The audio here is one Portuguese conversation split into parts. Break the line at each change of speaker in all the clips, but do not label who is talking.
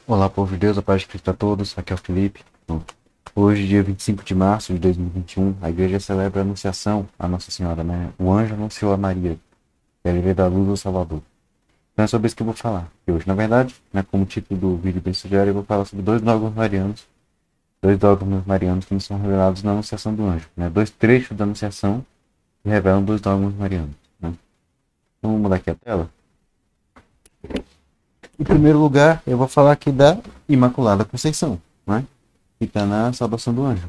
Olá, povo de Deus, a paz de Cristo a todos. Aqui é o Felipe. Bom, hoje, dia 25 de março de 2021, a igreja celebra a Anunciação à Nossa Senhora, né? O anjo anunciou a Maria, que ela veio da luz ao Salvador. Então é sobre isso que eu vou falar. E hoje, na verdade, né, como o título do vídeo bem sugere, eu vou falar sobre dois dogmas marianos que nos são revelados na Anunciação do anjo, né? Dois trechos da Anunciação que revelam dois dogmas marianos, né? Então vamos mudar aqui a tela. Em primeiro lugar, eu vou falar aqui da Imaculada Conceição, né? Que está na saudação do anjo.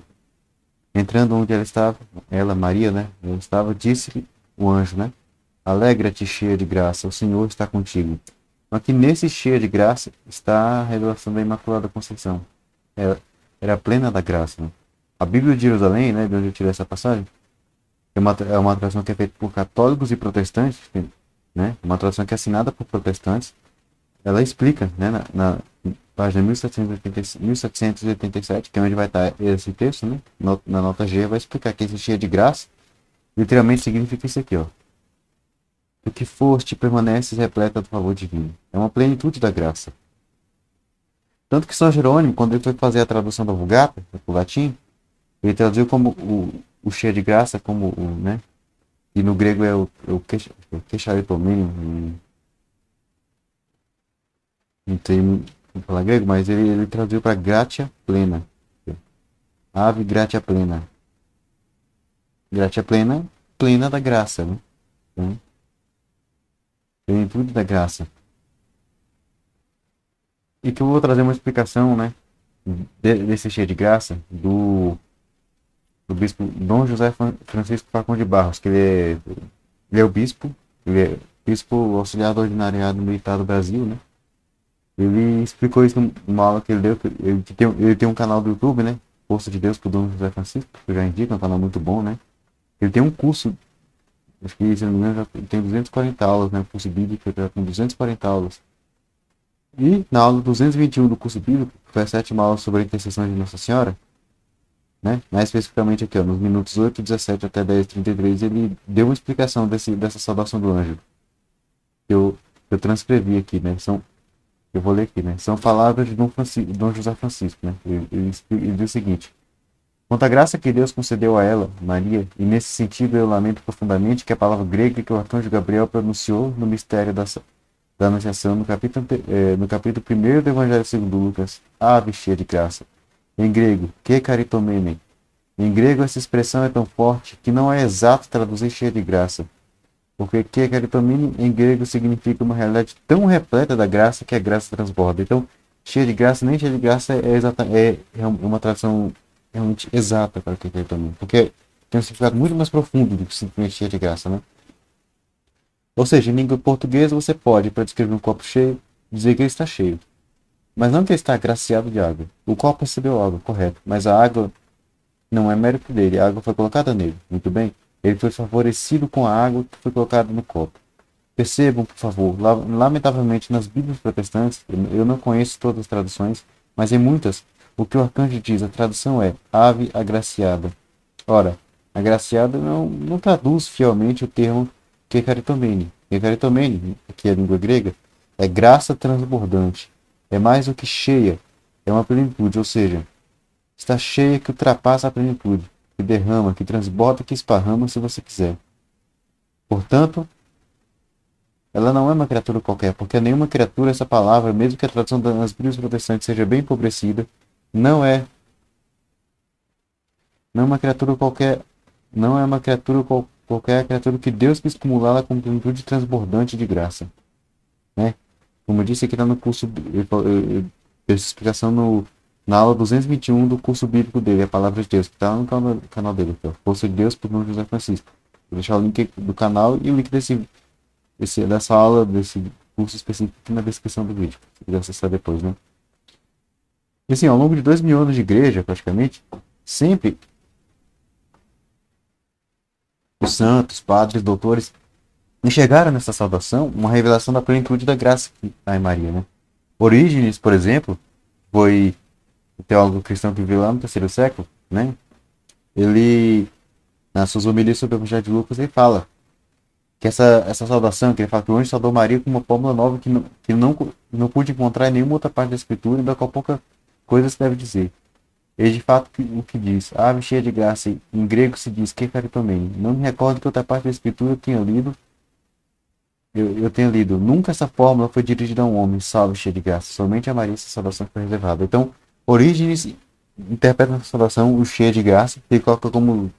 Entrando onde ela estava, ela, Maria, né? Ela estava, disse o anjo, né? Alegra-te, cheia de graça, o Senhor está contigo. Então, aqui nesse cheia de graça está a revelação da Imaculada Conceição. Ela era plena da graça, né? A Bíblia de Jerusalém, né? De onde eu tirei essa passagem, é uma tradução que é feita por católicos e protestantes, né? Uma tradução que é assinada por protestantes. Ela explica, né? Na página 1787, que é onde vai estar esse texto, né? Na nota G, vai explicar que esse cheia de graça literalmente significa isso aqui, ó. Do que foste, permaneces repleta do favor divino. É uma plenitude da graça. Tanto que São Jerônimo, quando ele foi fazer a tradução da Vulgata, para o latim, ele traduziu como o cheia de graça, como o, né? E no grego é o queixaritomênio, não tem como falar grego, mas ele traduziu para gratia plena. Ave gratia plena. Gratia plena, plena da graça, né? Então, plenitude da graça. E que eu vou trazer uma explicação, né? Desse cheio de graça, do bispo Dom José Francisco Facão de Barros, que ele é o bispo, ele é bispo auxiliar do Ordinariado Militar do Brasil, né? Ele explicou isso numa aula que ele deu. Ele tem um canal do YouTube, né? Força de Deus pro Dom José Francisco, que eu já indico, é um canal muito bom, né? Ele tem um curso, acho que, se não me engano, já tem 240 aulas, né? O curso bíblico já com 240 aulas. E na aula 221 do curso bíblico, que foi a sétima aula sobre a intercessão de Nossa Senhora, né? Mais especificamente aqui, ó, nos minutos 8, 17 até 10, 33, ele deu uma explicação dessa saudação do anjo. Que eu transcrevi aqui, né? Eu vou ler aqui, né? São palavras de Dom José Francisco, né? Ele diz o seguinte: quanto à graça que Deus concedeu a ela, Maria, e nesse sentido eu lamento profundamente que a palavra grega que o arcanjo Gabriel pronunciou no mistério da Anunciação, no capítulo 1 do Evangelho segundo Lucas, ave cheia de graça. Em grego, que caritomene. Em grego, essa expressão é tão forte que não é exato traduzir cheia de graça, porque que caritomene em grego significa uma realidade tão repleta da graça que a graça transborda. Então, cheia de graça, nem cheia de graça é uma tradução realmente exata para o que caritomene, porque tem um significado muito mais profundo do que simplesmente cheia de graça, né? Ou seja, em língua portuguesa você pode, para descrever um copo cheio, dizer que ele está cheio. Mas não que ele está agraciado de água. O copo recebeu água, correto. Mas a água não é mérito dele. A água foi colocada nele. Muito bem? Ele foi favorecido com a água que foi colocada no copo. Percebam, por favor, lamentavelmente nas Bíblias protestantes, eu não conheço todas as traduções, mas em muitas, o que o arcanjo diz, a tradução é ave agraciada. Ora, agraciada não traduz fielmente o termo Kekaritomene. Kekaritomene, que é a língua grega, é graça transbordante. É mais do que cheia, é uma plenitude, ou seja, está cheia que ultrapassa a plenitude, que derrama, que transborda, que esparrama se você quiser. Portanto, ela não é uma criatura qualquer, porque nenhuma criatura, essa palavra, mesmo que a tradução das Bíblias protestantes seja bem empobrecida, não é, não é uma criatura qualquer, não é uma criatura qualquer, a criatura que Deus quis acumulá-la com plenitude transbordante de graça, né? Como eu disse aqui está no curso, essa explicação na aula 221 do curso bíblico dele, a palavra de Deus, que está no canal dele, que é Força de Deus por Dom José Francisco. Vou deixar o link do canal e o link dessa aula, desse curso específico aqui na descrição do vídeo, se quiser acessar depois, né? E assim, ao longo de 2000 anos de igreja, praticamente, sempre os santos, padres, doutores, enxergaram nessa saudação uma revelação da plenitude da graça que há em Maria, né? Orígenes, por exemplo, foi o teólogo cristão que viveu lá no terceiro século, né? Ele, nas suas homilias sobre o Evangelho de Lucas, ele fala que essa saudação, que ele fala que o anjo saudou Maria com uma fórmula nova que não pude encontrar em nenhuma outra parte da escritura, e daqui a pouca coisa se deve dizer. Ele de fato o que diz, ave cheia de graça, em grego se diz que caritomene. Não me recordo que outra parte da escritura eu tenha lido. Nunca essa fórmula foi dirigida a um homem, salve cheia de graça. Somente a Maria essa saudação foi reservada. Então, Orígenes interpreta na saudação o cheia de graça, ele coloca como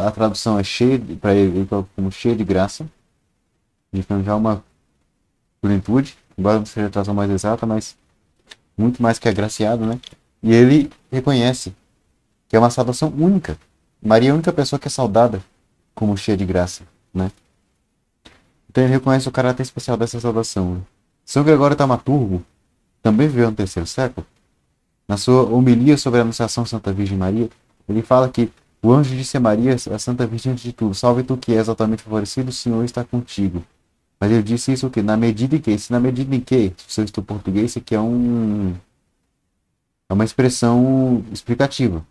a tradução é cheia, para ele coloca como cheia de graça, indicando já uma plenitude, embora não seja a tradução mais exata, mas muito mais que agraciado, né? E ele reconhece que é uma saudação única. Maria é a única pessoa que é saudada como cheia de graça, né? Então ele reconhece o caráter especial dessa saudação, né? São Gregório Taumaturgo também viveu no terceiro século. Na sua homilia sobre a Anunciação Santa Virgem Maria, ele fala que o anjo disse a Maria, a Santa Virgem antes de tudo, salve tu que és altamente favorecido, o Senhor está contigo. Mas ele disse isso o quê? Na medida em que? Se na medida em que, se eu estou português, isso aqui é uma expressão explicativa.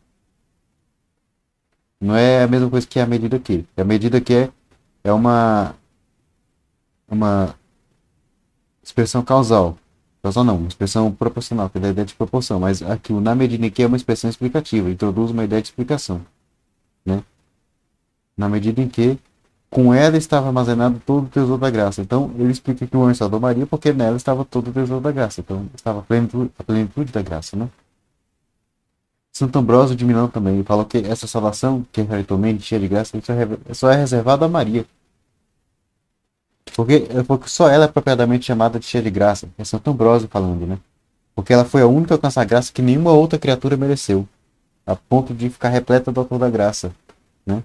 Não é a mesma coisa que a medida que. A medida que é uma expressão causal. Causal não, uma expressão proporcional, que é da ideia de proporção. Mas aqui o na medida em que é uma expressão explicativa, introduz uma ideia de explicação, né? Na medida em que com ela estava armazenado todo o tesouro da graça. Então ele explica que o anjo saudou Maria porque nela estava todo o tesouro da graça. Então estava a plenitude da graça, né? Santo Ambrósio de Milão também falou que essa salvação, que é raritomene, cheia de graça, só é reservada a Maria. Porque só ela é propriamente chamada de cheia de graça. É Santo Ambrósio falando, né? Porque ela foi a única a alcançar graça que nenhuma outra criatura mereceu, a ponto de ficar repleta do autor da graça, né?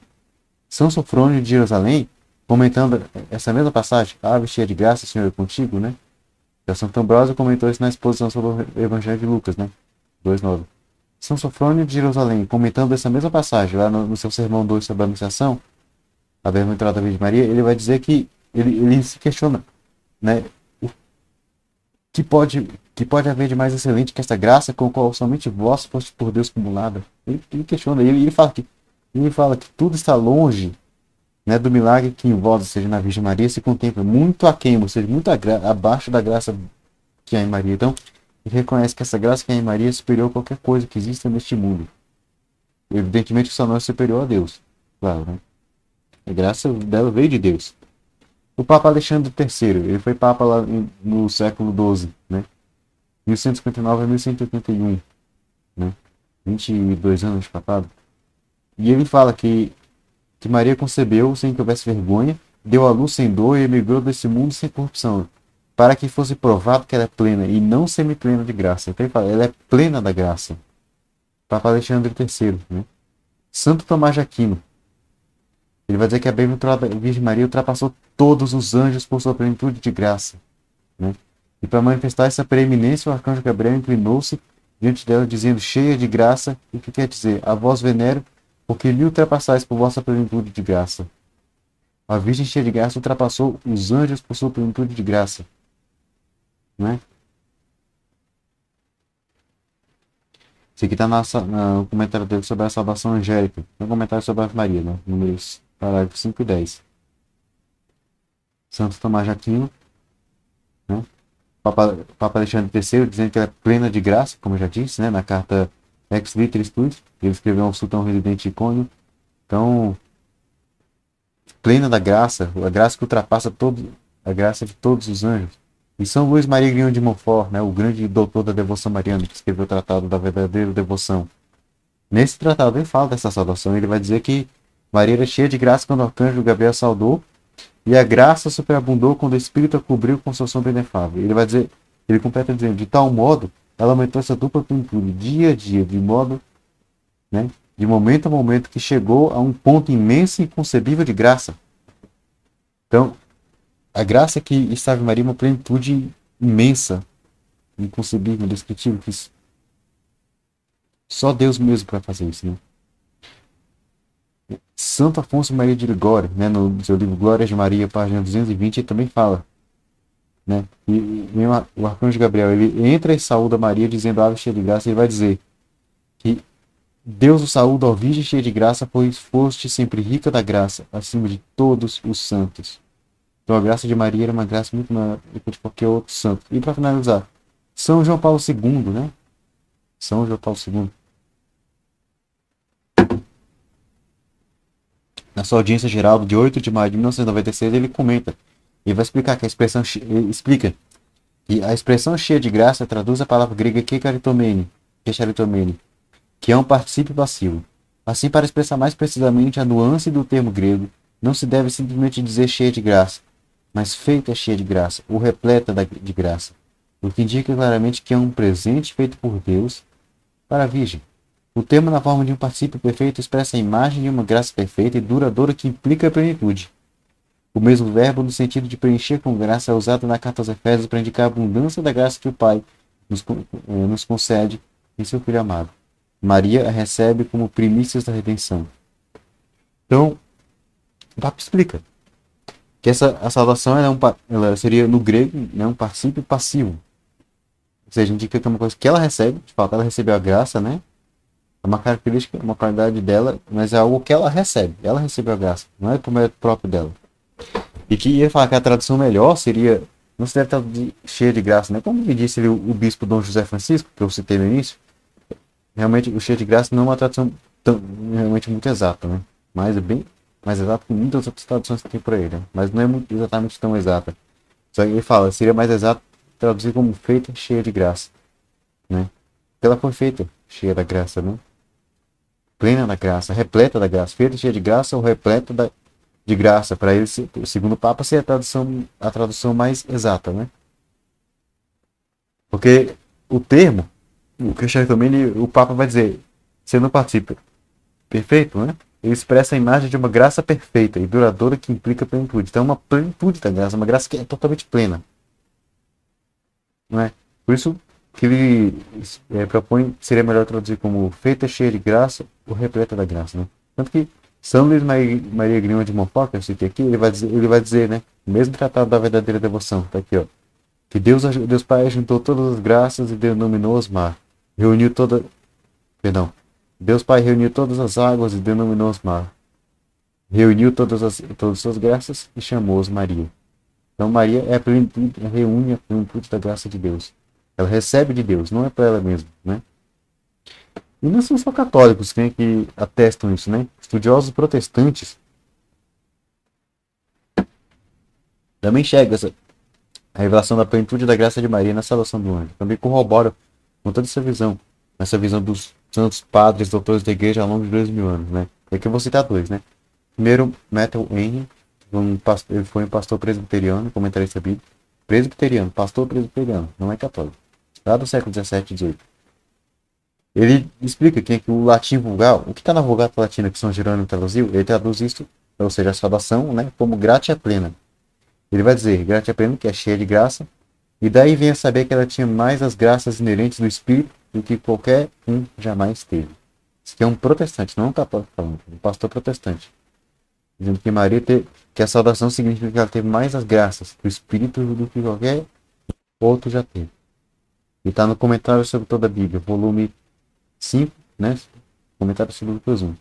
São Sofrônio de Jerusalém, comentando essa mesma passagem, ave cheia de graça, Senhor é contigo, né? Já Santo Ambrósio comentou isso na exposição sobre o Evangelho de Lucas, né? 2:9. São Sofrônio de Jerusalém, comentando essa mesma passagem, lá no seu sermão 2 sobre a Anunciação, a bem-aventurada Virgem Maria, ele vai dizer que ele se questiona, né? O que pode haver de mais excelente que essa graça com a qual somente vós foste por Deus cumulada? Ele questiona, ele fala que tudo está longe, né, do milagre que em vós, ou seja, na Virgem Maria, se contempla muito aquém, ou seja, muito abaixo da graça que há em Maria. Então, ele reconhece que essa graça que há em Maria é superior a qualquer coisa que exista neste mundo. Evidentemente que só não é superior a Deus, claro, né? A graça dela veio de Deus. O Papa Alexandre III, ele foi Papa lá no século XII, né? 1159 a 1181, né? 22 anos de papado. E ele fala que Maria concebeu sem que houvesse vergonha, deu à luz sem dor e emigrou desse mundo sem corrupção, para que fosse provado que ela é plena e não semi-plena de graça. Então ele fala, ela é plena da graça. Papa Alexandre III, né? Santo Tomás de Aquino, ele vai dizer que a bem-aventurada Virgem Maria ultrapassou todos os anjos por sua plenitude de graça, né? E para manifestar essa preeminência, o arcanjo Gabriel inclinou-se diante dela, dizendo, cheia de graça, e o que quer dizer? A vós venero, porque lhe ultrapassais por vossa plenitude de graça. A Virgem cheia de graça ultrapassou os anjos por sua plenitude de graça, né? Isso aqui está no comentário dele sobre a salvação angélica, no comentário sobre a Maria, né? Números parágrafos 5 e 10. Santo Tomás de Aquino, né? Papa Alexandre III, dizendo que ela é plena de graça, como eu já disse, né? Na carta Ex Litteris Tutti, ele escreveu ao sultão residente de Cônio. Então, plena da graça, a graça que ultrapassa a graça de todos os anjos. E São Luís Maria Grignion de Montfort, né, o grande doutor da devoção mariana, que escreveu o Tratado da Verdadeira Devoção. Nesse tratado ele fala dessa saudação, ele vai dizer que Maria era cheia de graça quando o arcanjo Gabriel saudou, e a graça superabundou quando o Espírito a cobriu com sua sombra inefável. Ele completa dizendo, de tal modo, ela aumentou essa dupla plenitude, dia a dia, de modo, né, de momento a momento, que chegou a um ponto imenso e inconcebível de graça. Então, a graça que estava em Maria é uma plenitude imensa, inconcebível, indescritível, que só Deus mesmo para fazer isso, né? Santo Afonso Maria de Ligório, né, no seu livro Glórias de Maria, página 220, ele também fala, né? E o arcanjo Gabriel, ele entra e saúda Maria dizendo ave cheia de graça, e ele vai dizer que Deus o saúda, ó Virgem cheia de graça, pois foste sempre rica da graça, acima de todos os santos. Então a graça de Maria era uma graça muito maior do que de qualquer outro santo. E para finalizar, São João Paulo II, né? São João Paulo II. Na sua audiência geral de 8 de maio de 1996, ele comenta e vai explicar que a expressão explica que a expressão cheia de graça traduz a palavra grega kecharitomene, que é um particípio passivo. Assim, para expressar mais precisamente a nuance do termo grego, não se deve simplesmente dizer cheia de graça, mas feita cheia de graça, ou repleta de graça, o que indica claramente que é um presente feito por Deus para a Virgem. O termo na forma de um particípio perfeito expressa a imagem de uma graça perfeita e duradoura que implica a plenitude. O mesmo verbo, no sentido de preencher com graça, é usado na carta aos Efésios para indicar a abundância da graça que o Pai nos concede em seu Filho amado. Maria a recebe como primícias da redenção. Então, o Papa explica que a salvação ela seria, no grego, né, um particípio passivo. Ou seja, indica que é uma coisa que ela recebe, de fato, ela recebeu a graça, né? É uma característica, uma qualidade dela, mas é algo que ela recebe. Ela recebeu a graça, não é por mérito próprio dela. E que ia falar que a tradução melhor seria, não se deve traduzir cheia de graça, né? Como me disse o bispo Dom José Francisco, que eu citei no início, realmente o cheia de graça não é uma tradução realmente muito exata, né? Mas é bem mais exata que muitas outras traduções que tem por aí, né? Mas não é muito, exatamente tão exata. Só que ele fala, seria mais exato traduzir como feita cheia de graça, né? Porque ela foi feita cheia da graça, né? Plena da graça, repleta da graça, feita cheia de graça ou repleta de graça, para ele, segundo o Papa, ser a tradução mais exata, né? Porque o termo, o Cristiano também, o Papa vai dizer, você não participa, perfeito, né? Ele expressa a imagem de uma graça perfeita e duradoura que implica plenitude. Então é uma plenitude da graça, uma graça que é totalmente plena, não é? Por isso que ele propõe, seria melhor traduzir como feita cheia de graça ou repleta da graça, né? Tanto que São Luís Maria Grima de Montfort, que eu citei aqui, ele vai dizer, né? O mesmo tratado da verdadeira devoção, tá aqui, ó. Que Deus Pai juntou todas as graças e denominou os mar. Reuniu toda, perdão. Deus Pai reuniu todas as águas e denominou os mar. Reuniu todas as suas graças e chamou-os Maria. Então Maria é a plenitude, reúne a plenitude da graça de Deus. Ela recebe de Deus, não é para ela mesma, né? E não são só católicos, né, que atestam isso, né? Estudiosos protestantes também enxergam a revelação da plenitude da graça de Maria na salvação do anjo. Também corroboram com toda essa visão dos santos padres, doutores da igreja ao longo de 2000 anos, né? E aqui eu vou citar dois, né? Primeiro, Matthew Henry, ele foi um pastor presbiteriano, comentarista bíblico, presbiteriano, pastor presbiteriano, não é católico, lá do século 17 e 18. Ele explica que o latim vulgar, o que está na Vulgata Latina que São Jerônimo traduziu, ele traduz isso, ou seja, a salvação, né, como gratia plena. Ele vai dizer, gratia plena, que é cheia de graça, e daí vem a saber que ela tinha mais as graças inerentes do Espírito do que qualquer um jamais teve. Isso aqui é um protestante, não um católico falando, um pastor protestante. Dizendo que que a salvação significa que ela teve mais as graças do Espírito do que qualquer outro já teve. E está no comentário sobre toda a Bíblia, volume 5, né? Comentário sobre Lucas 1.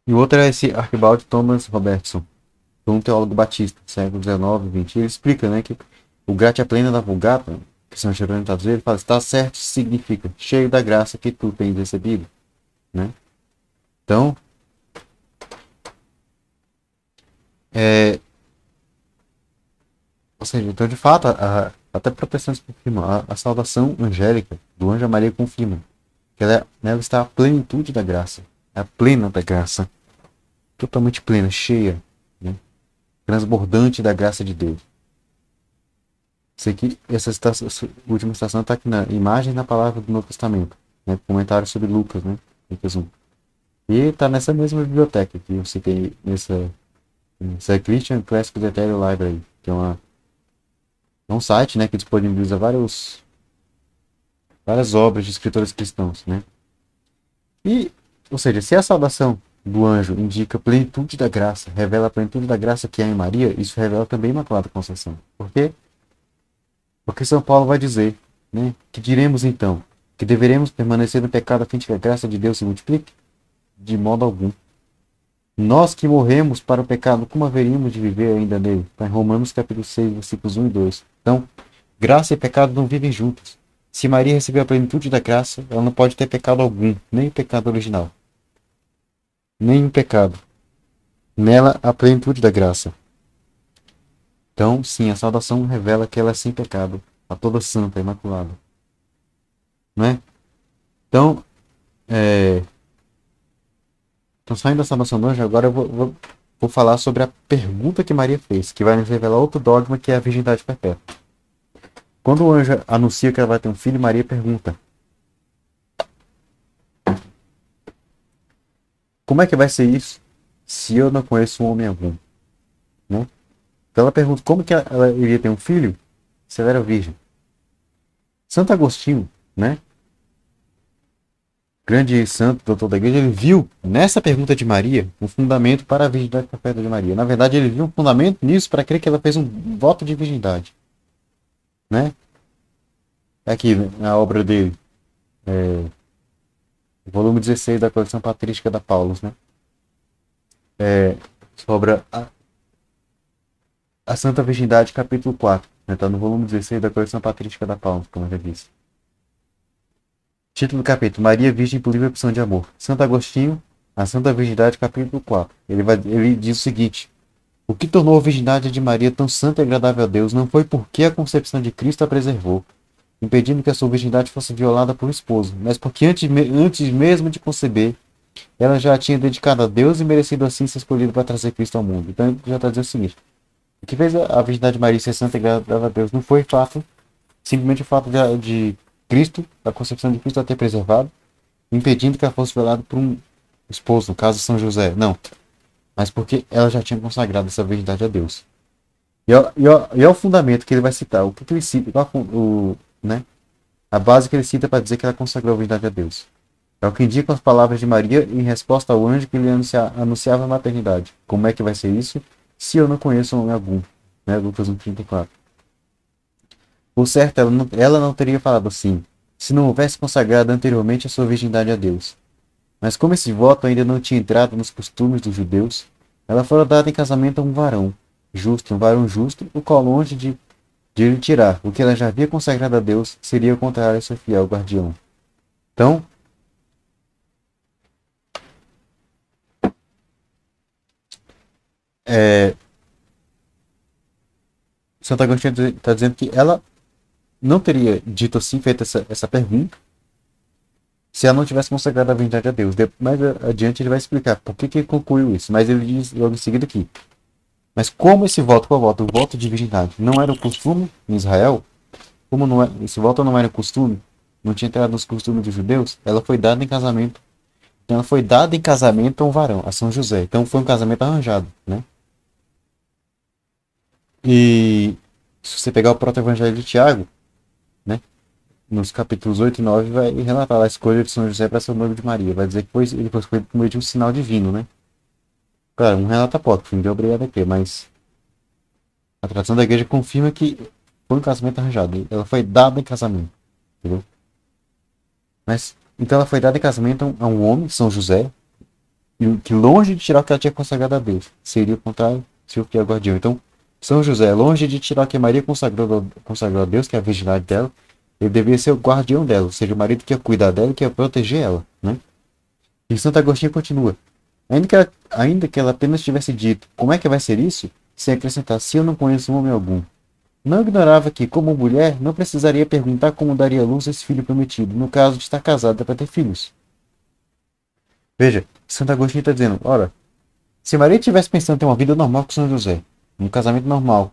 E o outro é esse Archibald Thomas Robertson, um teólogo batista, século XIX e XX. Ele explica, né, que o gratia plena da Vulgata, que São Jerônimo traduz, ele fala, está certo, significa cheio da graça que tu tens recebido, né? Então, ou seja, então de fato, até protestantes confirmam, a salvação angélica do anjo Maria confirma que nela está a plenitude da graça, a plena da graça, totalmente plena, cheia, né? Transbordante da graça de Deus. Isso aqui, essa última citação está aqui na imagem na palavra do Novo Testamento, né? Comentário sobre Lucas, né? Lucas 1. E está nessa mesma biblioteca que eu citei nessa Christian Classical Detail Library, que é um site, né, que disponibiliza várias obras de escritores cristãos, né? E, ou seja, se a salvação do anjo indica a plenitude da graça, revela a plenitude da graça que há em Maria, isso revela também a Imaculada Conceição. Por quê? Porque São Paulo vai dizer, né, que diremos então, que deveremos permanecer no pecado a fim de que a graça de Deus se multiplique? De modo algum. Nós que morremos para o pecado, como haveríamos de viver ainda nele? Está em Romanos capítulo 6, versículos 1 e 2. Então, graça e pecado não vivem juntos. Se Maria recebeu a plenitude da graça, ela não pode ter pecado algum, nem pecado original, nem pecado. Nela, a plenitude da graça. Então, sim, a salvação revela que ela é sem pecado, a toda santa, imaculada. Não é? Então, então saindo da salvação do anjo, agora eu vou falar sobre a pergunta que Maria fez, que vai nos revelar outro dogma, que é a virgindade perpétua. Quando o anjo anuncia que ela vai ter um filho, Maria pergunta: como é que vai ser isso se eu não conheço um homem algum? Né? Então ela pergunta como que ela iria ter um filho se ela era virgem. Santo Agostinho, né? Grande santo, doutor da igreja, ele viu nessa pergunta de Maria um fundamento para a virgindade perpétua de Maria. Na verdade, ele viu um fundamento nisso para crer que ela fez um voto de virgindade. Né? Aqui, na obra dele, volume 16 da coleção patrística da Paulus, né? Sobre a Santa Virgindade, capítulo 4. Está no volume 16 da coleção patrística da Paulus, como eu já disse. Título do capítulo: Maria Virgem por livre opção de amor. Santo Agostinho, a Santa Virgindade, capítulo 4. Ele diz o seguinte: o que tornou a virgindade de Maria tão santa e agradável a Deus não foi porque a concepção de Cristo a preservou, impedindo que a sua virgindade fosse violada por um esposo, mas porque antes mesmo de conceber, ela já a tinha dedicado a Deus e merecido assim ser escolhida para trazer Cristo ao mundo. Então ele já está dizendo o seguinte: o que fez a virgindade de Maria ser santa e agradável a Deus não foi fato, simplesmente o fato de Cristo, a concepção de Cristo a ter preservado, impedindo que ela fosse violada por um esposo, no caso São José. Não, mas porque ela já tinha consagrado essa virgindade a Deus. E é o fundamento que ele vai citar. O que ele cita, né? A base que ele cita para dizer que ela consagrou a virgindade a Deus. É o que indicam as palavras de Maria em resposta ao anjo que lhe anunciava a maternidade. Como é que vai ser isso se eu não conheço homem algum? Né? Lucas 1,34. Por certo, ela não teria falado assim, se não houvesse consagrado anteriormente a sua virgindade a Deus. Mas como esse voto ainda não tinha entrado nos costumes dos judeus, ela fora dada em casamento a um varão justo, o qual longe de lhe tirar o que ela já havia consagrado a Deus, seria o contrário a seu fiel guardião. Então, Santo Agostinho está dizendo que ela não teria dito assim, feito essa pergunta, se ela não tivesse consagrado a virgindade a Deus. Mais adiante ele vai explicar por que ele concluiu isso, mas ele diz logo em seguida aqui: mas como esse voto, qual voto? O voto de virgindade não era o costume em Israel, como não é, esse voto não era o costume, não tinha entrado nos costumes dos judeus, ela foi dada em casamento. Então ela foi dada em casamento a um varão, a São José. Então foi um casamento arranjado, né? E se você pegar o proto-evangelho de Tiago, né? Nos capítulos 8 e 9 vai relatar a escolha de São José para ser o noivo de Maria. Vai dizer que ele foi escolhido por meio de um sinal divino, né? Claro, um relato apócrifo, não deu obrigado a ter, mas a tradição da igreja confirma que foi um casamento arranjado. Ela foi dada em casamento, entendeu? Mas, então ela foi dada em casamento a um homem, São José, que longe de tirar o que ela tinha consagrado a Deus, seria o contrário, seu fiel guardião. Então, São José, longe de tirar o que Maria consagrou a Deus, que é a virgindade dela, ele devia ser o guardião dela, ou seja, o marido que ia cuidar dela e que ia proteger ela, né? E Santo Agostinho continua: ainda que ela apenas tivesse dito como é que vai ser isso, sem acrescentar se eu não conheço homem algum. Não ignorava que, como mulher, não precisaria perguntar como daria luz a esse filho prometido, no caso de estar casada para ter filhos. Veja, Santo Agostinho está dizendo: ora, se Maria tivesse pensando em ter uma vida normal com São José, um casamento normal,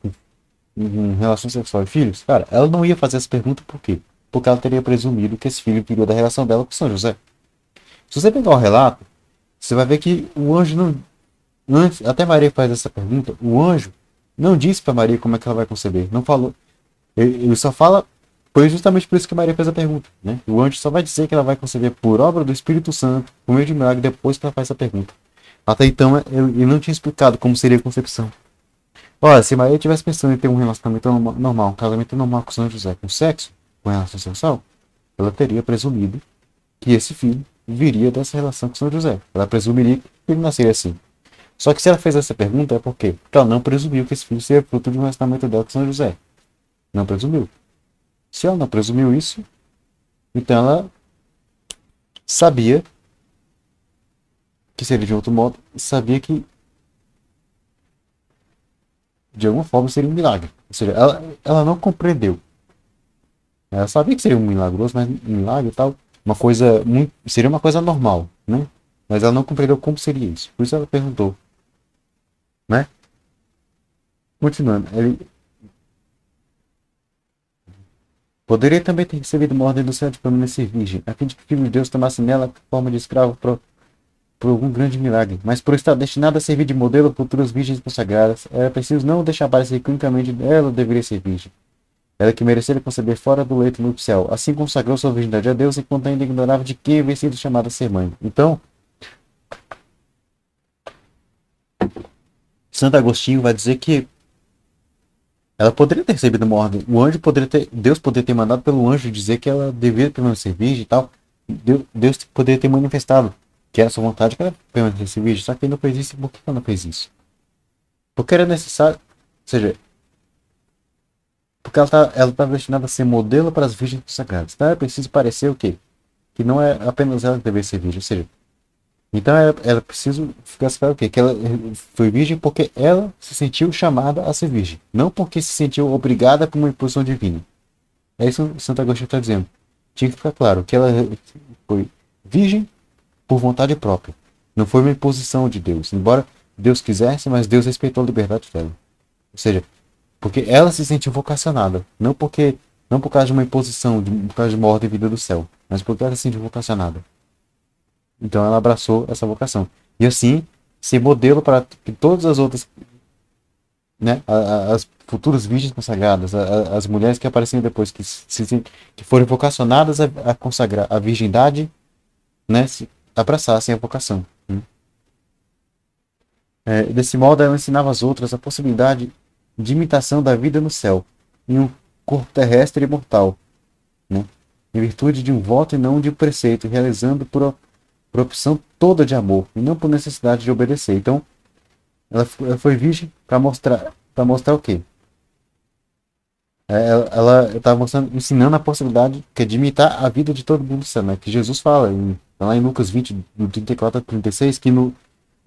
com relação sexual e filhos, cara, ela não ia fazer essa pergunta por quê? Porque ela teria presumido que esse filho viria da relação dela com São José. Se você pegar o relato, você vai ver que o anjo não. Antes, até Maria faz essa pergunta, o anjo não disse para Maria como é que ela vai conceber. Não falou. Ele só fala. Foi justamente por isso que Maria fez a pergunta, né? O anjo só vai dizer que ela vai conceber por obra do Espírito Santo, por meio de milagre, depois que ela faz essa pergunta. Até então, ele não tinha explicado como seria a concepção. Ora, se Maria tivesse pensando em ter um relacionamento normal, um casamento normal com São José, com sexo, com relação sexual, ela teria presumido que esse filho viria dessa relação com São José. Ela presumiria que ele nasceria assim. Só que se ela fez essa pergunta é por quê? Porque ela não presumiu que esse filho seria fruto de um relacionamento dela com São José. Não presumiu. Se ela não presumiu isso, então ela sabia que seria de outro modo, sabia que de alguma forma seria um milagre. Ou seja, ela não compreendeu. Ela sabia que seria um milagroso, mas um milagre e tal, uma coisa muito, seria uma coisa normal, né? Mas ela não compreendeu como seria isso. Por isso ela perguntou, né? Continuando, ele poderia também ter recebido uma ordem do céu de permanecer virgem, a fim de que o Filho de Deus tomasse nela a forma de escravo por algum grande milagre. Mas por estar destinada a servir de modelo a futuras virgens consagradas, era preciso não deixar parecer que unicamente ela deveria ser virgem. Ela que merecera conceber fora do leito nupcial. Assim consagrou sua virgindade a Deus enquanto ainda ignorava de que havia sido chamada a ser mãe. Então, Santo Agostinho vai dizer que ela poderia ter recebido uma ordem. O anjo poderia ter, Deus poderia ter mandado pelo anjo dizer que ela deveria permanecer virgem e tal. Deus poderia ter manifestado que era sua vontade que ela permanecesse virgem. Só que ele não fez isso. Por que ela não fez isso? Porque era necessário. Ou seja, porque ela estava destinada a ser modelo para as virgens consagradas. Então é preciso parecer o quê? Que não é apenas ela que deveria ser virgem. Ou seja, então era preciso ficar claro o quê? Que ela foi virgem porque ela se sentiu chamada a ser virgem. Não porque se sentiu obrigada por uma imposição divina. É isso que Santo Agostinho está dizendo. Tinha que ficar claro que ela foi virgem por vontade própria. Não foi uma imposição de Deus. Embora Deus quisesse, mas Deus respeitou a liberdade dela. Ou seja, porque ela se sentiu vocacionada. Não por causa de uma imposição, por causa de uma ordem vinda do céu. Mas porque ela se sentiu vocacionada. Então ela abraçou essa vocação. E assim, ser modelo para que todas as outras, né, as futuras virgens consagradas, as mulheres que apareciam depois, que foram vocacionadas a consagrar a virgindade, né, se abraçassem a vocação. Desse modo, ela ensinava às outras a possibilidade de imitação da vida no céu, em um corpo terrestre e mortal, né, em virtude de um voto e não de um preceito, realizando por opção toda de amor e não por necessidade de obedecer. Então, ela foi virgem para mostrar o quê? Ela estava mostrando, ensinando a possibilidade que é de imitar a vida de todo mundo do céu, né? Que Jesus fala lá em Lucas 20, do 34 a 36, que no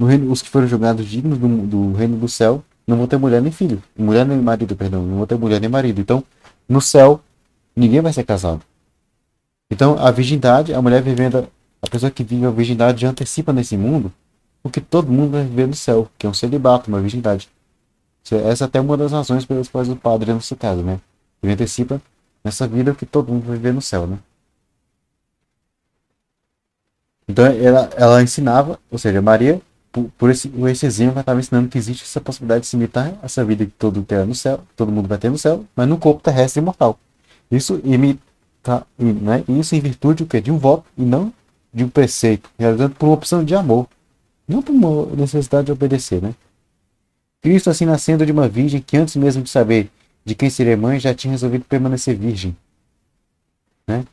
reino, os que foram julgados dignos do reino do céu não vão ter mulher nem filho, mulher nem marido, perdão, não vão ter mulher nem marido. Então, no céu, ninguém vai ser casado. Então, a virgindade, a mulher vivendo, a pessoa que vive a virgindade já antecipa nesse mundo o que todo mundo vai viver no céu, que é um celibato, uma virgindade. Essa é até uma das razões pelas quais o padre não se casa, né? Ele antecipa nessa vida o que todo mundo vai viver no céu, né? Então ela ensinava, ou seja, Maria, por esse exemplo, ela estava ensinando que existe essa possibilidade de se imitar essa vida que todo mundo tem no céu, todo mundo vai ter no céu, mas no corpo terrestre e mortal. Isso né? Isso em virtude o quê? De um voto e não de um preceito, realizado por uma opção de amor, não por uma necessidade de obedecer, né? Cristo, assim nascendo de uma virgem que antes mesmo de saber de quem seria mãe, já tinha resolvido permanecer virgem, né?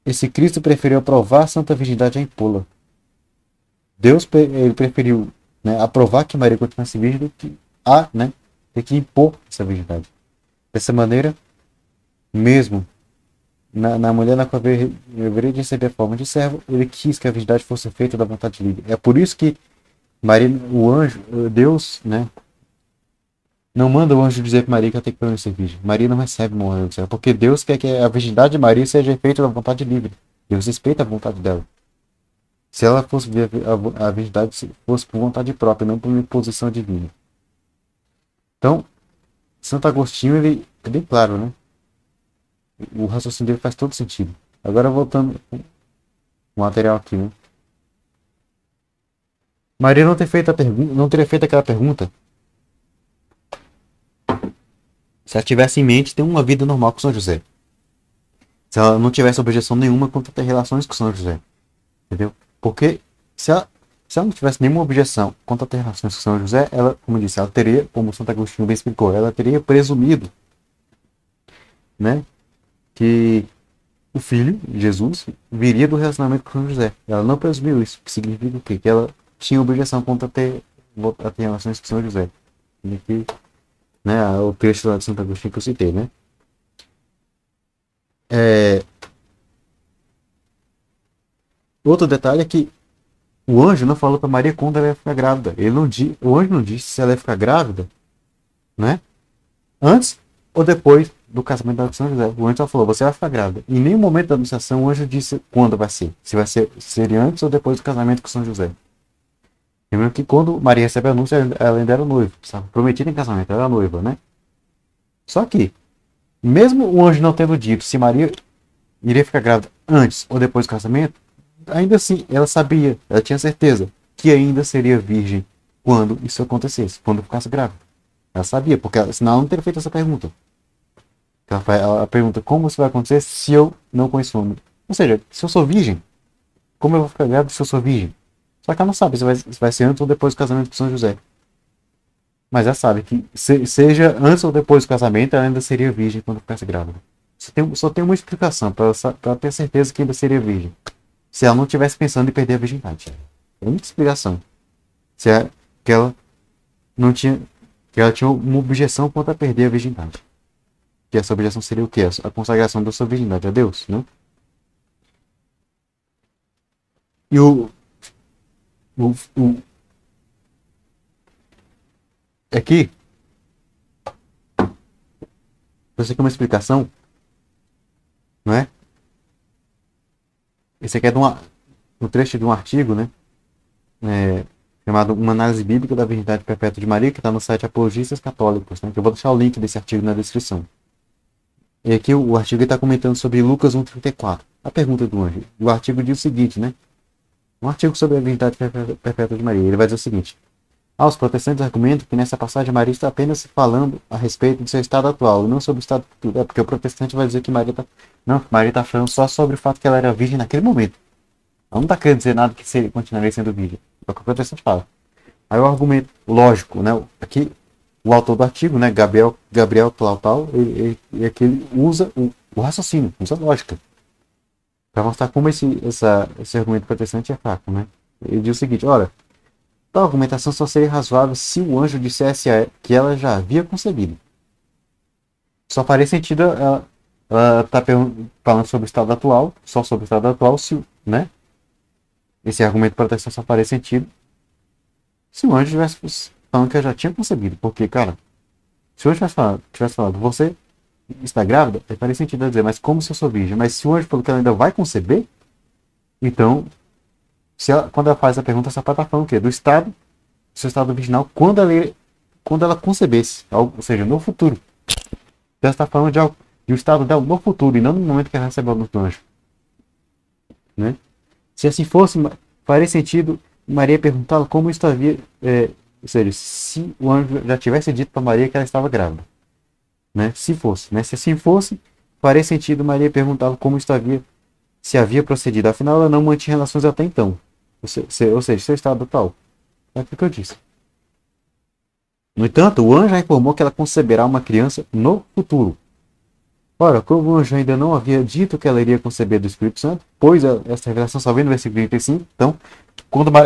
Esse Cristo preferiu aprovar a santa virgindade a impô-la. Deus ele preferiu, né, aprovar que Maria continuasse virgem do que né, ter que impor essa virgindade. Dessa maneira, mesmo na mulher na qual haveria de receber a forma de servo, ele quis que a virgindade fosse feita da vontade livre. É por isso que Maria, o anjo, Deus, né, não manda o anjo dizer para Maria que ela tem que permanecer virgem. Maria não recebe uma ordem do céu, porque Deus quer que a virgindade de Maria seja feita da vontade livre. Deus respeita a vontade dela. Se ela fosse ver a virgindade fosse por vontade própria, não por uma imposição divina. Então, Santo Agostinho, ele é bem claro, né? O raciocínio dele faz todo sentido. Agora, voltando o material aqui, né? Maria não teria feito aquela pergunta se ela tivesse em mente ter uma vida normal com São José. Se ela não tivesse objeção nenhuma quanto a ter relações com São José. Entendeu? Porque se ela não tivesse nenhuma objeção quanto a ter relações com São José, ela, como eu disse, ela teria, como Santo Agostinho bem explicou, ela teria presumido, né, que o filho, Jesus, viria do relacionamento com São José. Ela não presumiu isso, que significa o quê? Que ela tinha objeção quanto a ter voltar a ter relações com São José. E aqui, né, o texto lá de Santo Agostinho que eu citei, né? Outro detalhe é que o anjo não falou para Maria quando ela ia ficar grávida. O anjo não disse se ela ia ficar grávida, né? Antes ou depois do casamento dela com São José. O anjo só falou, você vai ficar grávida. Em nenhum momento da anunciação o anjo disse quando vai ser. Se vai ser seria antes ou depois do casamento com São José. Lembrando que quando Maria recebe a anúncio, ela ainda era noiva. Estava prometida em casamento, ela era noiva, né? Só que, mesmo o anjo não tendo dito se Maria iria ficar grávida antes ou depois do casamento, ainda assim, ela sabia, ela tinha certeza que ainda seria virgem quando isso acontecesse, quando ficasse grávida. Ela sabia, porque senão ela não teria feito essa pergunta. Ela pergunta como isso vai acontecer se eu não conheço o homem. Ou seja, se eu sou virgem, como eu vou ficar grávida se eu sou virgem? Só que ela não sabe se vai ser antes ou depois do casamento com São José. Mas ela sabe que seja antes ou depois do casamento, ela ainda seria virgem quando ficasse grávida. Só tem uma explicação para ela ter certeza que ainda seria virgem. Se ela não estivesse pensando em perder a virgindade. É a única explicação. Se é que ela não tinha. Que ela tinha uma objeção quanto a perder a virgindade. Que essa objeção seria o quê? A consagração da sua virgindade a Deus, né? E o aqui, você quer uma explicação, não é? Esse aqui é um trecho de um artigo, né? Chamado Uma Análise Bíblica da Virgindade Perpétua de Maria, que está no site Apologistas Católicos, né? Que eu vou deixar o link desse artigo na descrição. E aqui o artigo está comentando sobre Lucas 1,34. A pergunta do anjo. O artigo diz o seguinte, né? Um artigo sobre a Virgindade Perpétua de Maria. Ele vai dizer o seguinte. Os protestantes argumentam que nessa passagem Maria está apenas falando a respeito do seu estado atual, e não sobre o estado futuro. Porque o protestante vai dizer que Maria está falando só sobre o fato que ela era virgem naquele momento. Ela não está querendo dizer nada que continuaria sendo virgem. É o que o protestante fala. Aí o argumento lógico, né? Aqui o autor do artigo, né? Gabriel Plautal, ele usa o raciocínio, usa a lógica. Para mostrar como esse argumento protestante é fraco, né? Ele diz o seguinte, olha, tal argumentação só seria razoável se o anjo dissesse que ela já havia concebido. Só faria sentido ela tá falando sobre o estado atual, só sobre o estado atual, né? Esse argumento protestante só faria sentido se o anjo estivesse falando que ela já tinha concebido. Porque, cara, se o anjo tivesse falado, você está grávida, aí faria sentido ela dizer, mas como se eu sou virgem? Mas se o anjo falou que ela ainda vai conceber, então, quando ela faz a pergunta, essa parte está falando o quê? Do seu estado virginal, quando ela concebesse, ou seja, no futuro. Então, ela está falando de um estado dela no futuro, e não no momento que ela recebeu o do anjo. Né? Se assim fosse, faria sentido Maria perguntá-la como isso havia, ou seja, se o anjo já tivesse dito para Maria que ela estava grávida, né? Se fosse, né? Se assim fosse, faria sentido Maria perguntá-la como isso se havia procedido. Afinal, ela não mantinha relações até então, ou seja, seu estado atual. É o que eu disse. No entanto, o anjo já informou que ela conceberá uma criança no futuro. Ora, como o anjo ainda não havia dito que ela iria conceber do Espírito Santo, pois essa revelação só vem no versículo 35, então,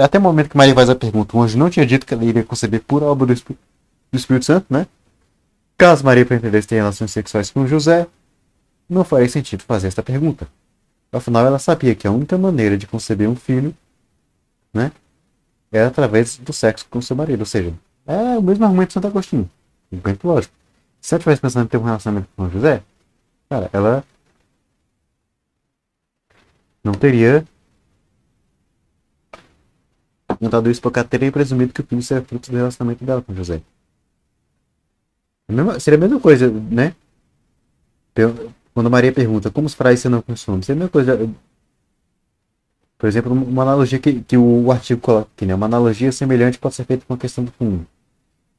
até o momento que Maria faz a pergunta, o anjo não tinha dito que ela iria conceber por obra do Espírito Santo, né? Caso Maria pretendesse ter relações sexuais com José, não faria sentido fazer esta pergunta. Afinal, ela sabia que a única maneira de conceber um filho, né, era através do sexo com seu marido, ou seja, é o mesmo argumento de Santo Agostinho. Argumento lógico. Se ela estivesse pensando em ter um relacionamento com José, cara, ela não teria contado isso porque ela teria presumido que o filho seria fruto do relacionamento dela com José. Seria a mesma coisa, né? Quando Maria pergunta como os frades se não consomem, seria a mesma coisa. Por exemplo, uma analogia que o artigo coloca aqui, né? Uma analogia semelhante pode ser feita com a questão do fumo.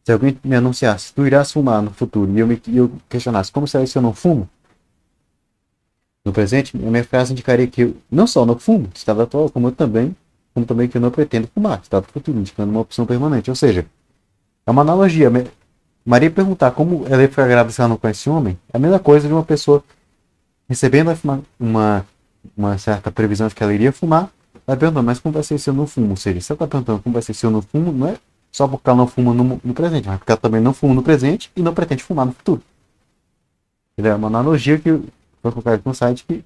Se alguém me anunciasse, tu irás fumar no futuro, e eu questionasse, como será se eu não fumo? No presente, a minha frase indicaria que eu não só não fumo, estado atual, como também que eu não pretendo fumar, estado futuro, indicando uma opção permanente. Ou seja, é uma analogia. Maria perguntar como ela ia ficar grávida se ela não conhece homem, é a mesma coisa de uma pessoa recebendo uma certa previsão de que ela iria fumar, ela perguntando, mas como vai ser se eu não fumo? Ou seja, se ela está perguntando como vai ser se eu não fumo, não é só porque ela não fuma no presente, mas porque ela também não fuma no presente e não pretende fumar no futuro. É uma analogia que foi colocada aqui no site que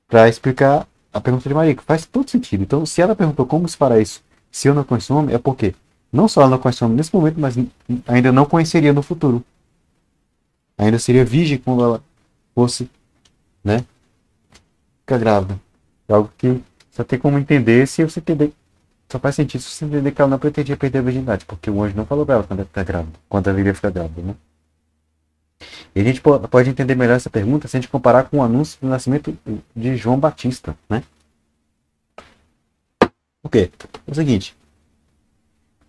para explicar a pergunta de Maria, que faz todo sentido. Então, se ela perguntou como se fará isso se eu não consome, é porque não só ela não consome nesse momento, mas ainda não conheceria no futuro. Ainda seria virgem quando ela fosse, né, ficar grávida. É algo que só tem como entender se você entender. Só faz sentido se você entender que ela não pretendia perder a virgindade, porque o anjo não falou pra ela quando ela ficar grávida, quando ela iria ficar grávida, né? E a gente pode entender melhor essa pergunta se a gente comparar com o anúncio do nascimento de João Batista, né? Por quê? É o seguinte,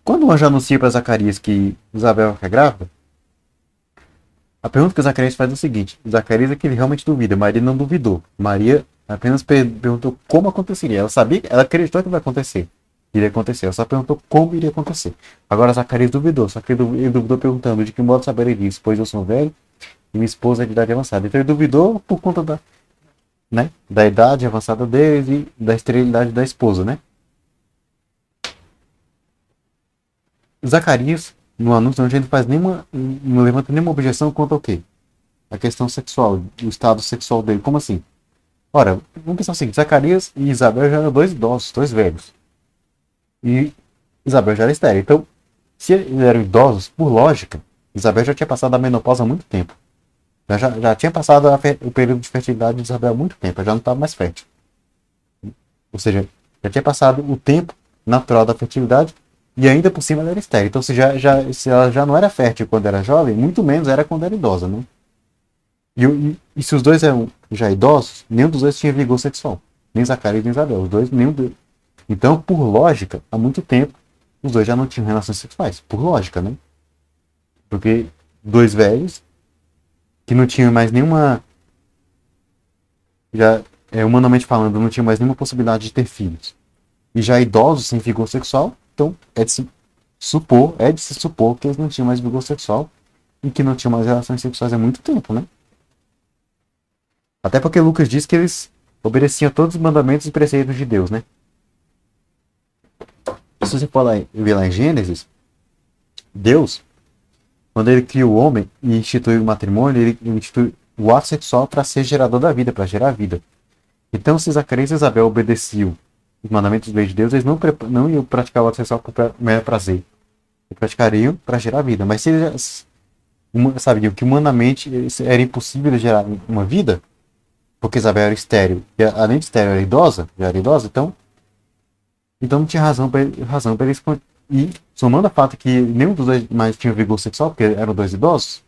quando o anjo anuncia para Zacarias que Isabel vai ficar grávida, a pergunta que o Zacarias faz é o seguinte, Zacarias é que ele realmente duvida, Maria não duvidou. Maria apenas perguntou como aconteceria. Ela sabia, ela acreditou que vai acontecer. Iria acontecer, ela só perguntou como iria acontecer. Agora Zacarias duvidou, só que ele duvidou perguntando de que modo saberia disso, pois eu sou velho e minha esposa é de idade avançada. Então ele duvidou por conta da, né, da idade avançada dele e da esterilidade da esposa, né? Zacarias, no anúncio, não faz nenhuma, não levanta nenhuma objeção quanto ao quê? A questão sexual, o estado sexual dele. Como assim? Ora, vamos pensar o seguinte, Zacarias e Isabel já eram dois idosos, dois velhos. E Isabel já era estéril. Então, se eles eram idosos, por lógica, Isabel já tinha passado a menopausa há muito tempo. Já tinha passado o período de fertilidade de Isabel há muito tempo, ela já não estava mais fértil. Ou seja, já tinha passado o tempo natural da fertilidade e ainda por cima ela era estéril. Então, se ela já não era fértil quando era jovem, muito menos era quando era idosa, né? E se os dois eram já idosos, nenhum dos dois tinha vigor sexual. Nem Zacarias nem Isabel. Os dois, nenhum deles. Então, por lógica, há muito tempo, os dois já não tinham relações sexuais. Por lógica, né? Porque dois velhos, que não tinham mais nenhuma. Já, humanamente falando, não tinham mais nenhuma possibilidade de ter filhos. E já idosos sem vigor sexual, então é de se supor que eles não tinham mais vigor sexual e que não tinham mais relações sexuais há muito tempo, né? Até porque Lucas diz que eles obedeciam todos os mandamentos e preceitos de Deus, né? Se você for ver lá em Gênesis, Deus, quando ele cria o homem e institui o matrimônio, ele institui o ato sexual para ser gerador da vida, para gerar vida. Então, se Zacarias e Isabel obedeciam os mandamentos da lei de Deus, eles não iam praticar o ato sexual por mero prazer. Eles praticariam para gerar vida. Mas se eles sabiam que humanamente era impossível gerar uma vida, porque Isabel era estéril, e além de estéril já era idosa, então não tinha razão para eles. E somando a fato que nenhum dos dois mais tinha vigor sexual, porque eram dois idosos,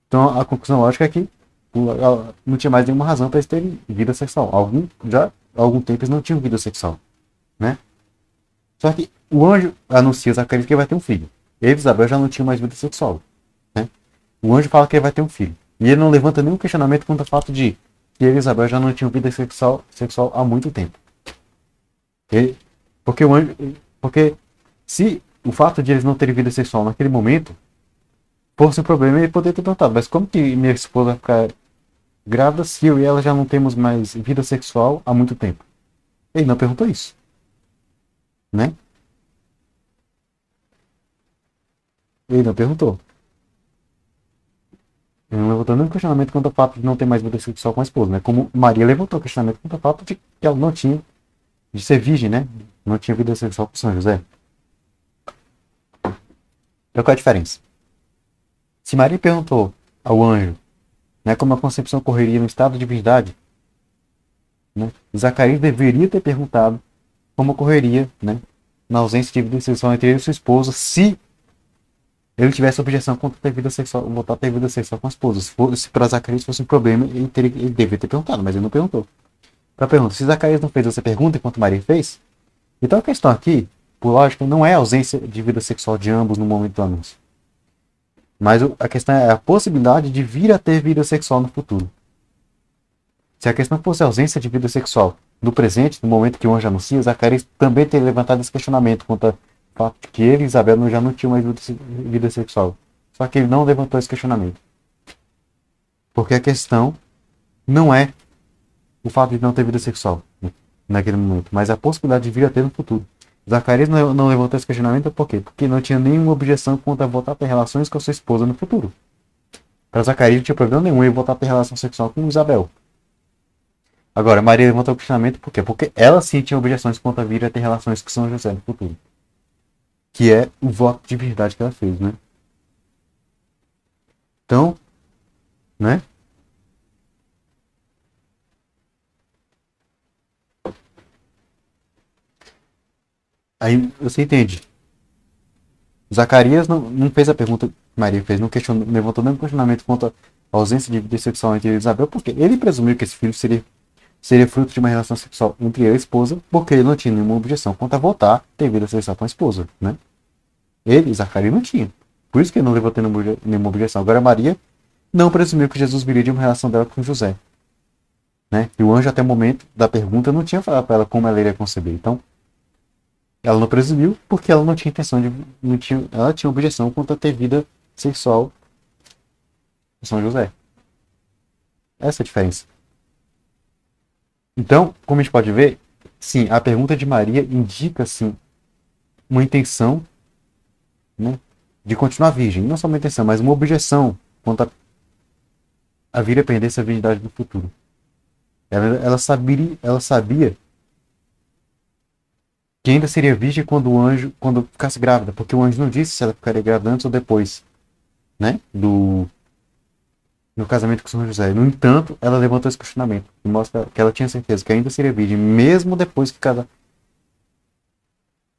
então a conclusão lógica é que não tinha mais nenhuma razão para eles terem vida sexual. Há algum tempo eles não tinham vida sexual, né? Só que o anjo anuncia a Zacarias que ele vai ter um filho. Ele e Isabel já não tinham mais vida sexual, né? O anjo fala que ele vai ter um filho. E ele não levanta nenhum questionamento quanto ao fato de que ele e Isabel já não tinham vida sexual há muito tempo. Porque se o fato de eles não terem vida sexual naquele momento fosse um problema, ele poderia ter perguntado, mas como que minha esposa vai ficar grávida se eu e ela já não temos mais vida sexual há muito tempo? Ele não perguntou isso, né? Ele não perguntou. Ele não levantou nenhum questionamento quanto ao fato de não ter mais vida sexual com a esposa, né? Como Maria levantou questionamento quanto ao fato de que ela não tinha, de ser virgem, né? Não tinha vida sexual com São José. Então qual é a diferença? Se Maria perguntou ao anjo, né, como a concepção ocorreria no estado de virgindade, né, Zacarias deveria ter perguntado como ocorreria, né, na ausência de vida sexual entre ele e sua esposa, se ele tivesse objeção contra ter vida sexual, voltar a ter vida sexual com a esposa. Se para Zacarias fosse um problema, ele deveria ter perguntado, mas ele não perguntou. Para a pergunta, se Zacarias não fez essa pergunta enquanto Maria fez, então a questão aqui, por lógica, não é a ausência de vida sexual de ambos no momento do anúncio. Mas a questão é a possibilidade de vir a ter vida sexual no futuro. Se a questão fosse a ausência de vida sexual no presente, no momento que o anjo anuncia, Zacarias também teria levantado esse questionamento quanto ao fato de que ele e Isabel já não tinham mais vida sexual. Só que ele não levantou esse questionamento. Porque a questão não é o fato de não ter vida sexual naquele momento, mas a possibilidade de vir a ter no futuro. Zacarias não levantou esse questionamento por quê? Porque não tinha nenhuma objeção quanto a voltar a ter relações com a sua esposa no futuro. Para Zacarias não tinha problema nenhum em voltar a ter relação sexual com Isabel. Agora, Maria levantou o questionamento por quê? Porque ela sim tinha objeções quanto a vir a ter relações com São José no futuro. Que é o voto de verdade que ela fez, né? Então, né? Aí você entende. Zacarias não fez a pergunta que Maria fez, não levantou nenhum questionamento quanto à ausência de vida sexual entre Isabel, porque ele presumiu que esse filho seria fruto de uma relação sexual entre ele e a esposa, porque ele não tinha nenhuma objeção quanto a voltar a ter vida sexual com a esposa, né? Ele, Zacarias, não tinha. Por isso que ele não levantou nenhuma objeção. Agora, Maria não presumiu que Jesus viria de uma relação dela com José, né? E o anjo, até o momento da pergunta, não tinha falado para ela como ela iria conceber. Então, ela não presumiu porque ela não tinha intenção de. Não tinha, ela tinha objeção quanto a ter vida sexual com São José. Essa é a diferença. Então, como a gente pode ver, sim, a pergunta de Maria indica, sim, uma intenção, né, de continuar virgem. Não só uma intenção, mas uma objeção quanto a vir a perder essa virgindade no futuro. Ela sabia que ainda seria virgem quando ficasse grávida, porque o anjo não disse se ela ficaria grávida antes ou depois, né, no casamento com São José. No entanto, ela levantou esse questionamento e mostra que ela tinha certeza que ainda seria virgem, mesmo depois que casar.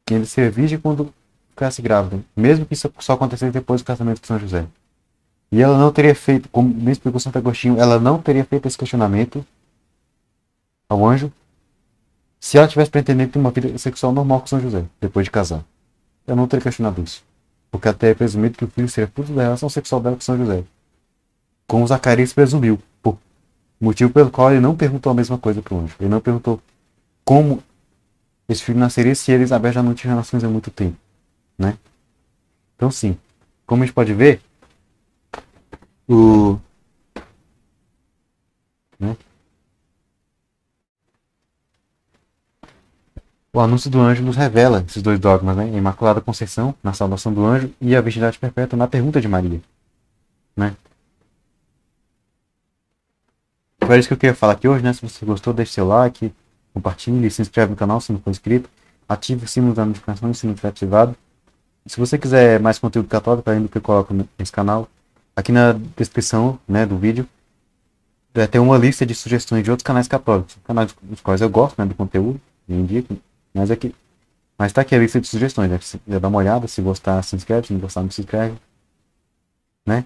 Que ainda seria virgem quando ficasse grávida, mesmo que isso só acontecesse depois do casamento com São José. E ela não teria feito, como me explicou Santo Agostinho, ela não teria feito esse questionamento ao anjo se ela tivesse pretendendo ter uma vida sexual normal com São José, depois de casar. Eu não teria questionado isso. Porque até é presumido que o filho seria fruto da relação sexual dela com São José. Como Zacarias presumiu, por motivo pelo qual ele não perguntou a mesma coisa para o anjo. Ele não perguntou como esse filho nasceria se ele e Isabel já não tinham relações há muito tempo, né? Então, sim, como a gente pode ver, o, né, o anúncio do anjo nos revela esses dois dogmas, né? A Imaculada Conceição, na saudação do anjo, e a virgindade perpétua na pergunta de Maria, né? Foi isso que eu queria falar aqui hoje, né? Se você gostou, deixe seu like, compartilhe, se inscreve no canal se não for inscrito, ative o sino das notificações se não estiver ativado. Se você quiser mais conteúdo católico, além do que eu coloco nesse canal, aqui na descrição, né, do vídeo, vai ter uma lista de sugestões de outros canais católicos, canais dos quais eu gosto, né, do conteúdo, eu indico, mas tá aqui a lista de sugestões, né? Se quiser dar uma olhada, se gostar, se inscreve, se não gostar, não se inscreve, né?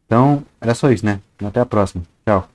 Então, era só isso, né? Até a próxima. Tchau.